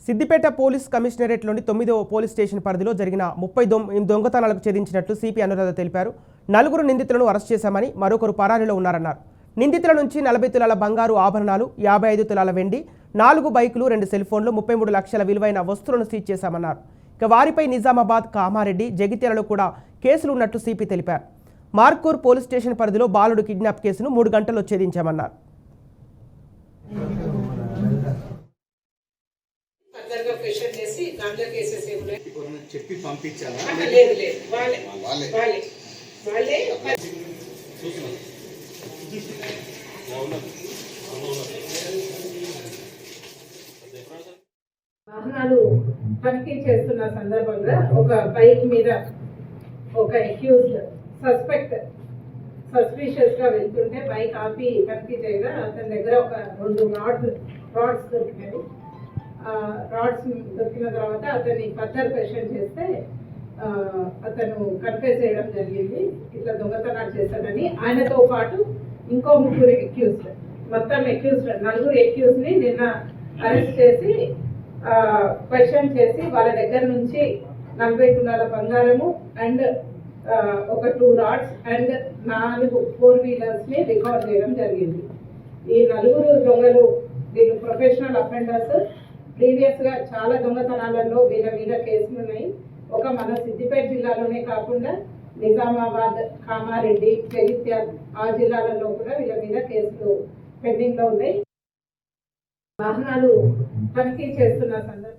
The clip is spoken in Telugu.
సిద్దిపేట పోలీస్ కమిషనరేట్లోని 9వ పోలీస్ స్టేషన్ పరిధిలో జరిగిన 30 దొంగతనాలకు ఛేదించినట్లు సిపి అనురాధ తెలిపారు. 4 నిందితులను అరెస్ట్ చేశామని, మరొకరు పరారీలో ఉన్నారన్నారు. నిందితుల నుంచి 40 తులాల బంగారు ఆభరణాలు, 55 తులాల వెండి, 4 బైకులు, 2 సెల్ ఫోన్లు, 33 లక్షల విలువైన వస్తువులను సీజ్ చేశామన్నారు. ఇక వారిపై నిజామాబాద్, కామారెడ్డి, జగిత్యాలలో కూడా కేసులు ఉన్నట్టు సిపి తెలిపారు. మార్కూర్ పోలీస్ స్టేషన్ పరిధిలో బాలుడు కిడ్నాప్ కేసును 3 గంటల్లో ఛేదించామన్నారు. చెప్పి పంపించాలా? వాహనాలు తనిఖీ చేస్తున్న సందర్భంగా ఒక బైక్ మీద ఒక అక్యూజ్డ్ సస్పిషియస్ గా వెళ్తుంటే బైక్ ఆపి తనిఖీ చేయగా అతని దగ్గర ఒక 2 రాడ్స్ దొరికినాయి. రాడ్స్ దొరికిన తర్వాత అతన్ని ఫర్దర్ క్వశ్చన్ చేస్తే అతను కన్ఫెస్ చేయడం జరిగింది. ఇట్లా దొంగతనాలు చేశాడని. ఆయనతో పాటు ఇంకో 3 అక్యూజ్డ్, మొత్తం 4 అక్యూజ్ ని నిన్న అరెస్ట్ చేసి క్వశ్చన్ చేసి వాళ్ళ దగ్గర నుంచి 40 తులాల బంగారము అండ్ ఒక 2 రాడ్స్ అండ్ 4 4 వీలర్స్ ని రికవర్ చేయడం జరిగింది. ఈ 4 దొంగలు వీళ్ళు ప్రొఫెషనల్ అఫెండర్స్. ప్రీవియస్ గా చాలా దొంగతనాలలో వీళ్ళ మీద కేసులు ఉన్నాయి. ఒక మన సిద్దిపేట జిల్లాలోనే కాకుండా నిజామాబాద్, కామారెడ్డి, జగిత్యాల ఆ జిల్లాలలో కూడా వీళ్ళ మీద కేసులు పెండింగ్ లో ఉన్నాయి. వాహనాలు తనిఖీ చేస్తున్న సందర్భంగా